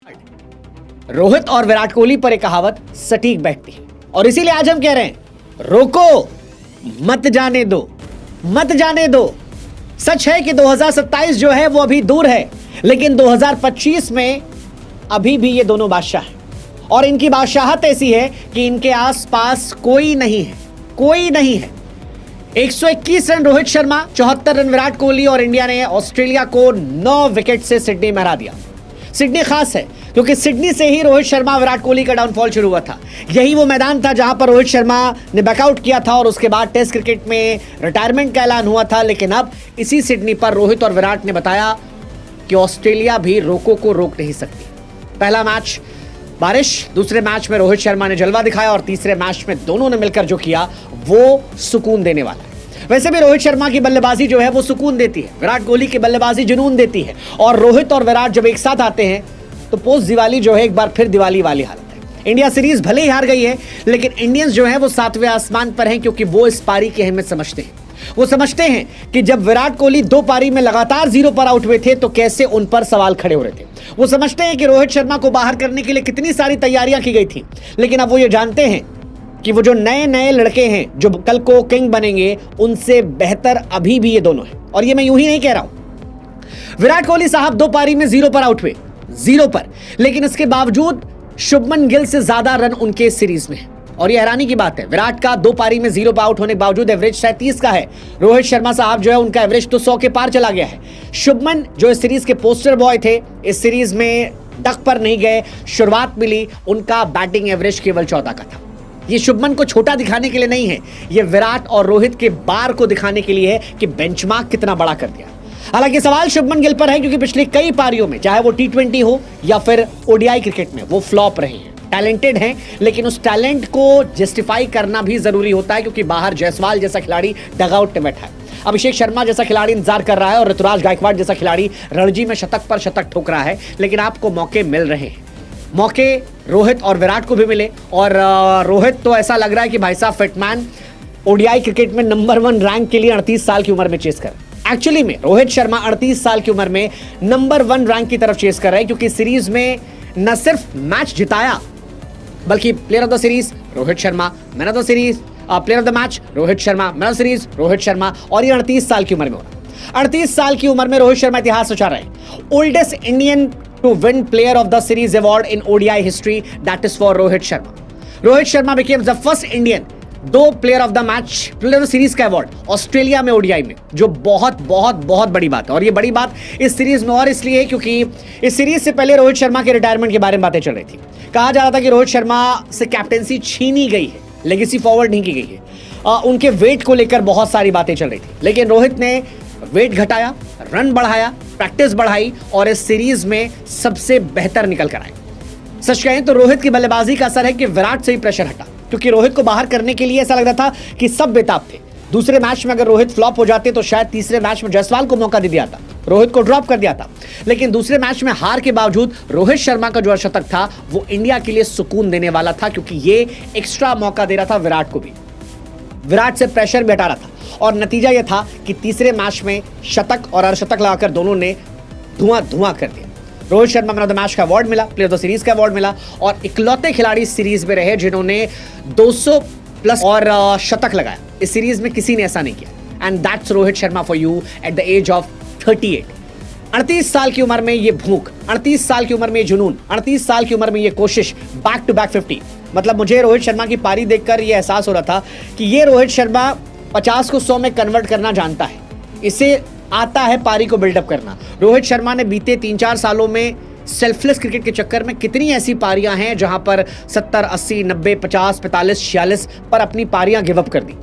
रोहित और विराट कोहली पर एक कहावत सटीक बैठती है और इसीलिए आज हम कह रहे हैं रोको, मत जाने दो, मत जाने दो। सच है कि 2027 जो है वो अभी दूर है, लेकिन 2025 में अभी भी ये दोनों बादशाह हैं और इनकी बादशाहत ऐसी है कि इनके आसपास कोई नहीं है, कोई नहीं है। 121 रन रोहित शर्मा, 74 रन विराट कोहली और इंडिया ने ऑस्ट्रेलिया को 9 विकेट से सिडनी में हरा दिया। सिडनी खास है क्योंकि सिडनी से ही रोहित शर्मा विराट कोहली का डाउनफॉल शुरू हुआ था। यही वो मैदान था जहां पर रोहित शर्मा ने बैकआउट किया था और उसके बाद टेस्ट क्रिकेट में रिटायरमेंट का ऐलान हुआ था। लेकिन अब इसी सिडनी पर रोहित और विराट ने बताया कि ऑस्ट्रेलिया भी रोको को रोक नहीं सकती। पहला मैच बारिश, दूसरे मैच में रोहित शर्मा ने जलवा दिखाया और तीसरे मैच में दोनों ने मिलकर जो किया वो सुकून देने वाला है। वैसे भी रोहित शर्मा की बल्लेबाजी जो है वो सुकून देती है, विराट कोहली की बल्लेबाजी जुनून देती है और रोहित और विराट जब एक साथ आते हैं तो पोस्ट दिवाली जो है एक बार फिर दिवाली वाली हालत है। इंडिया सीरीज भले ही हार गई है, लेकिन इंडियंस जो है वो 7वें आसमान पर हैं क्योंकि वो इस पारी की अहमियत समझते हैं। वो समझते हैं कि जब विराट कोहली 2 पारी में लगातार 0 पर आउट हुए थे तो कैसे उन पर सवाल खड़े हो रहे थे। वो समझते हैं कि रोहित शर्मा को बाहर करने के लिए कितनी सारी तैयारियां की गई थी, लेकिन अब वो ये जानते हैं कि वो जो नए नए लड़के हैं जो कल को किंग बनेंगे, उनसे बेहतर अभी भी ये दोनों हैं। और ये मैं यूं ही नहीं कह रहा हूं। विराट कोहली साहब 2 पारी में 0 पर आउट हुए, 0 पर, लेकिन इसके बावजूद शुभमन गिल से ज्यादा रन उनके सीरीज में है। और ये हैरानी की बात है, विराट का 2 पारी में 0 पर आउट होने के बावजूद एवरेज 37 का है। रोहित शर्मा साहब जो है उनका एवरेज तो 100 के पार चला गया है। शुभमन जो इस सीरीज के पोस्टर बॉय थे, इस सीरीज में डक पर नहीं गए, शुरुआत मिली, उनका बैटिंग एवरेज केवल 14 का था। ये शुभमन को छोटा दिखाने के लिए नहीं है, ये विराट और रोहित के बार को दिखाने के लिए है कि बेंचमार्क कितना बड़ा कर दिया। हालांकि सवाल शुभमन गिल पर है क्योंकि पिछले कई पारियों में, चाहे वो T20 हो या फिर ODI क्रिकेट में, वो फ्लॉप रहे हैं। टैलेंटेड हैं, लेकिन उस टैलेंट को जस्टिफाई करना भी जरूरी होता है क्योंकि बाहर जायसवाल जैसा खिलाड़ी डगआउट में बैठा है, अभिषेक शर्मा जैसा खिलाड़ी इंतजार कर रहा है और ऋतुराज गायकवाड़ जैसा खिलाड़ी रणजी में शतक पर शतक ठोक रहा है। लेकिन आपको मौके मिल रहे हैं, मौके रोहित और विराट को भी मिले। और रोहित तो ऐसा लग रहा है कि भाई साहब फिटमैन ODI क्रिकेट में नंबर 1 रैंक के लिए 38 साल की उम्र में चेस कर। एक्चुअली में रोहित शर्मा 38 साल की उम्र में नंबर 1 रैंक की तरफ चेस कर रहे हैं क्योंकि सीरीज में न सिर्फ मैच जिताया बल्कि player of the series Rohit Sharma, man of the series player of the match Rohit Sharma, man of the series Rohit Sharma, और ये 38 साल की उम्र में हो रहा है। 38 साल की उम्र में रोहित शर्मा इतिहास रचा रहे हैं। Oldest Indian to win player of the series award in ODI history, that is for Rohit Sharma. Rohit Sharma became the first Indian 2 player of the match, player of the series का award Australia में ODI में, जो बहुत बहुत बहुत बड़ी बात है। और ये बड़ी बात इस सीरीज में और इसलिए है क्योंकि इस सीरीज से पहले रोहित शर्मा के रिटायरमेंट के बारे में बातें चल रही थी। कहा जा रहा था कि रोहित शर्मा से कैप्टेंसी छीनी गई है, लेगेसी फॉरवर्ड नहीं की गई है। उनके वेट को लेकर बहुत सारी बातें चल रही थी, लेकिन रोहित ने वेट घटाया, रन बढ़ाया, प्रैक्टिस बढ़ाई और इस सीरीज में सबसे बेहतर निकल कर आए। सच कहें तो रोहित की बल्लेबाजी का असर है कि विराट से ही प्रेशर हटा, क्योंकि रोहित को बाहर करने के लिए ऐसा लग रहा था कि सब बेताब थे। दूसरे मैच में अगर रोहित फ्लॉप हो जाते तो शायद तीसरे मैच में जायसवाल को मौका दे दिया था, रोहित को ड्रॉप कर दिया था। लेकिन दूसरे मैच में हार के बावजूद रोहित शर्मा का जो शतक था वो इंडिया के लिए सुकून देने वाला था, क्योंकि ये एक्स्ट्रा मौका दे रहा था विराट को भी, विराट से प्रेशर भी हटा रहा था। और नतीजा यह था कि तीसरे मैच में शतक और अर्धशतक लगाकर दोनों ने धुआं कर दिया। Rohit Sharma man of the match का अवार्ड मिला, प्लेयर ऑफ द सीरीज का अवार्ड मिला और इकलौते खिलाड़ी इस सीरीज में रहे जिन्होंने 200 प्लस और शतक लगाया। इस सीरीज में किसी ने ऐसा नहीं किया। And that's Rohit Sharma for you at the age of 38। 38 साल की उम्र में ये भूख, 38 साल की उम्र में ये जुनून, 38 साल की उम्र में ये कोशिश, बैक टू बैक 50। मतलब मुझे रोहित शर्मा की पारी देखकर ये एहसास हो रहा था कि ये रोहित शर्मा 50 को 100 में कन्वर्ट करना जानता है, इसे आता है पारी को बिल्डअप करना। रोहित शर्मा ने बीते 3-4 सालों में सेल्फलेस क्रिकेट के चक्कर में कितनी ऐसी पारियां हैं जहां पर 70, 80, 90, 50, 45, 46 पर अपनी पारियां गिव अप कर दी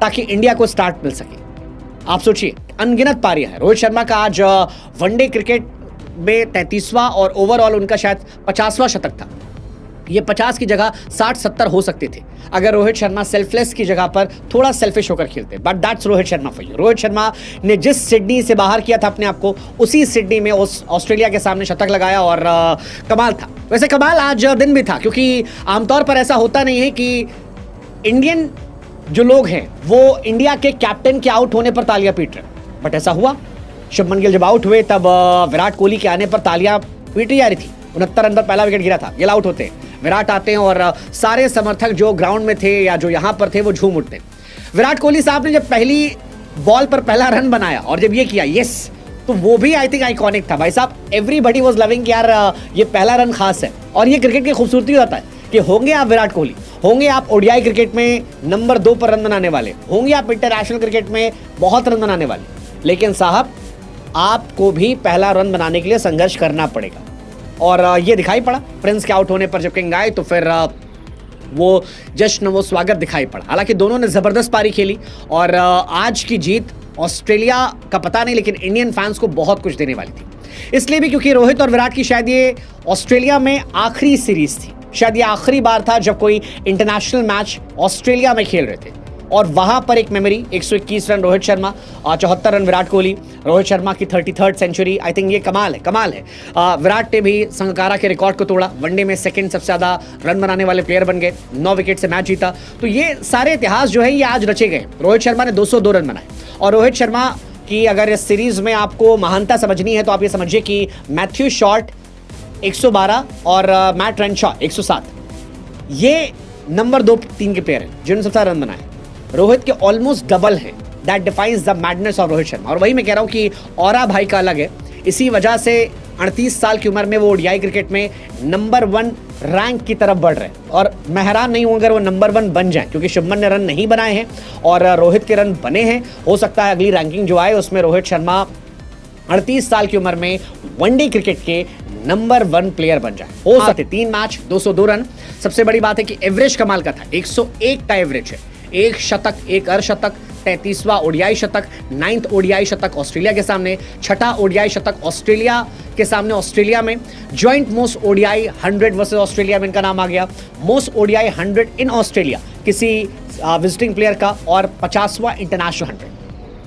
ताकि इंडिया को स्टार्ट मिल सके। आप सोचिए, अनगिनत पारियां हैं। रोहित शर्मा का आज वनडे क्रिकेट में 33वां और ओवरऑल उनका शायद 50वां शतक था। ये 50 की जगह 60-70 हो सकते थे अगर रोहित शर्मा सेल्फलेस की जगह पर थोड़ा सेल्फिश होकर खेलते। But that's Rohit Sharma for you. Rohit Sharma ने जिस सिडनी से बाहर किया था अपने आप को, उसी सिडनी में ऑस्ट्रेलिया के सामने शतक लगाया और कमाल था। वैसे कमाल आज दिन भी था, क्योंकि आमतौर पर ऐसा होता नहीं है कि इंडियन जो लोग हैं वो इंडिया के कैप्टन के आउट होने पर तालियां पीट रहे, बट ऐसा हुआ। शुभमन गिल जब आउट हुए तब विराट कोहली के आने पर तालियां पीटी जा रही थी, 69 रन पर पहला विकेट गिरा था, गेल आउट होते हैं, विराट आते हैं और सारे समर्थक जो ग्राउंड में थे या जो यहाँ पर थे वो झूम उठते हैं। विराट कोहली साहब ने जब पहली बॉल पर पहला रन बनाया और जब ये किया यस, तो वो भी आई थिंक आइकॉनिक था भाई साहब। एवरीबॉडी वाज लविंग यार, ये पहला रन खास है। और ये क्रिकेट की खूबसूरती होता है कि होंगे आप विराट कोहली, होंगे आप ओडीआई क्रिकेट में नंबर 2 पर रन बनाने वाले, होंगे आप इंटरनेशनल क्रिकेट में बहुत रन बनाने वाले, लेकिन साहब आपको भी पहला रन बनाने के लिए संघर्ष करना पड़ेगा। और ये दिखाई पड़ा प्रिंस के आउट होने पर, जब किंग आए तो फिर वो जश्न, वो स्वागत दिखाई पड़ा। हालांकि दोनों ने जबरदस्त पारी खेली और आज की जीत ऑस्ट्रेलिया का पता नहीं, लेकिन इंडियन फैंस को बहुत कुछ देने वाली थी। इसलिए भी क्योंकि रोहित और विराट की शायद ये ऑस्ट्रेलिया में आखिरी सीरीज थी, शायद ये आखिरी बार था जब कोई इंटरनेशनल मैच ऑस्ट्रेलिया में खेल रहे थे। और वहां पर एक मेमोरी, 121 रन रोहित शर्मा और 74 रन विराट कोहली, रोहित शर्मा की 33rd सेंचुरी, आई थिंक ये कमाल है। विराट ने भी संगकारा के रिकॉर्ड को तोड़ा, वनडे में सेकंड सबसे ज्यादा रन बनाने वाले प्लेयर बन गए, 9 विकेट से मैच जीता। तो ये सारे इतिहास जो है ये आज रचे गए। रोहित शर्मा ने 202 रन बनाए और रोहित शर्मा की अगर इस सीरीज में आपको महानता समझनी है तो आप ये समझिए कि मैथ्यू शॉर्ट 112 और मैट रेनशॉ 107, ये नंबर 2-3 के प्लेयर हैं जिन्होंने सबसे ज्यादा रन बनाए। रोहित के ऑलमोस्ट डबल है। That defines the madness of Rohit Sharma. और वही मैं कह रहा हूं कि ऑरा भाई का अलग है, इसी वजह से 38 साल की उम्र में वो ओडीआई क्रिकेट में नंबर 1 रैंक की तरफ बढ़ रहे हैं। और मैं हैरान नहीं हूं अगर वो नंबर 1 बन जाए, क्योंकि शुभमन ने रन नहीं बनाए हैं और रोहित के रन बने हैं। हो सकता है अगली रैंकिंग जो आए उसमें रोहित शर्मा 38 साल की उम्र में वनडे क्रिकेट के नंबर 1 प्लेयर बन जाए। हो सकते 3 मैच 202 रन। सबसे बड़ी बात है कि एवरेज कमाल का था, 101 का एवरेज है। एक शतक, एक अर्धशतक, 33वां ओडीआई शतक, 9th ओडीआई शतक ऑस्ट्रेलिया के सामने, 6ठा ओडीआई शतक ऑस्ट्रेलिया के सामने ऑस्ट्रेलिया में। Joint most ODI 100 versus Australia में इनका नाम आ गया। मोस्ट ओडीआई 100 इन ऑस्ट्रेलिया किसी विजिटिंग प्लेयर का, और 50वां international 100।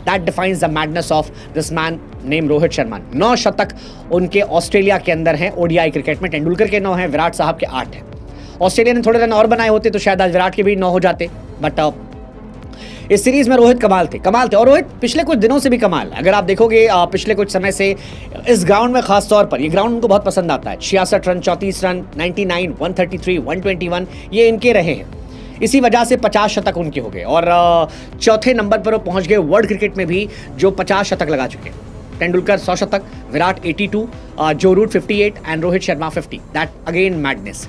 That defines the madness of this man name Rohit Sharma. 9 शतक उनके ऑस्ट्रेलिया के अंदर हैं ओडीआई क्रिकेट में। तेंदुलकर के 9 हैं, विराट साहब के 8 हैं। ऑस्ट्रेलिया ने थोड़े रन और बनाए होते तो शायद आज विराट के भी 9 हो जाते, बट इस सीरीज में रोहित कमाल थे। और रोहित पिछले कुछ दिनों से भी कमाल। अगर आप देखोगे पिछले कुछ समय से इस ग्राउंड में खास तौर पर, ये ग्राउंड उनको बहुत पसंद आता है। 66 रन, 34 रन, 99, 133, 121 ये इनके रहे हैं। इसी वजह से 50 शतक उनके हो गए और चौथे नंबर पर वो पहुंच गए वर्ल्ड क्रिकेट में भी, जो 50 शतक लगा चुके हैं। तेंदुलकर 100 शतक, Virat 82, Joe Root 58 and Rohit Sharma 50। That again madness.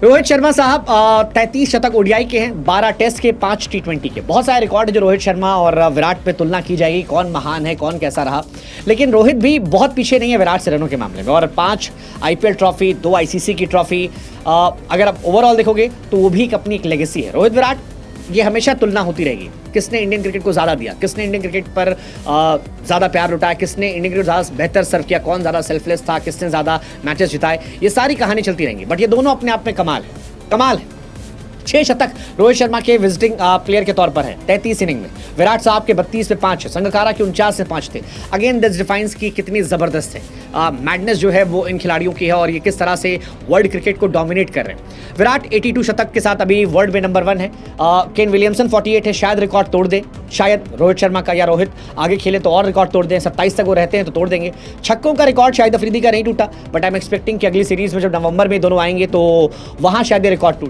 Rohit Sharma साहब 33 शतक ओडीआई के हैं, 12 टेस्ट के, 5 टी20 के। बहुत सारे रिकॉर्ड है जो रोहित शर्मा और विराट पे तुलना की जाएगी, कौन महान है, कौन कैसा रहा। लेकिन रोहित भी बहुत पीछे नहीं है विराट से रनों के मामले में। और 5 आईपीएल ट्रॉफी, 2 आईसीसी की ट्रॉफी, अगर आप ओवरऑल देखोगे तो वो भी अपनी एक लेगेसी है। रोहित विराट ये हमेशा तुलना होती रहेगी, किसने इंडियन क्रिकेट को ज़्यादा दिया, किसने इंडियन क्रिकेट पर ज़्यादा प्यार लुटाया, किसने इंडियन क्रिकेट ज़्यादा बेहतर सर्व किया, कौन ज़्यादा सेल्फलेस था, किसने ज़्यादा मैचेस जिताए। ये सारी कहानी चलती रहेंगी, बट ये दोनों अपने आप में कमाल है। 6 शतक रोहित शर्मा के विजिटिंग प्लेयर के तौर पर है 33 इनिंग में। विराट साहब के 32 पे 5 है, संगकारा के 49 से 5 थे। अगेन दिस डिफाइंस की कितनी जबरदस्त है मैडनेस जो है वो इन खिलाड़ियों की है और ये किस तरह से वर्ल्ड क्रिकेट को डोमिनेट कर रहे हैं। विराट 82 शतक के साथ अभी वर्ल्ड में नंबर 1 है। केन विलियमसन 48 है, शायद रिकॉर्ड तोड़ दे, शायद रोहित शर्मा का, या रोहित आगे खेले तो और रिकॉर्ड तोड़ दें। 27 तक वो रहते हैं तो तोड़ देंगे। छक्कों का रिकॉर्ड शायद अफरीदी का नहीं टूटा, बट आई एम एक्सपेक्टिंग कि अगली सीरीज में जब नवंबर में दोनों आएंगे तो वहां शायद ये रिकॉर्ड टूटे।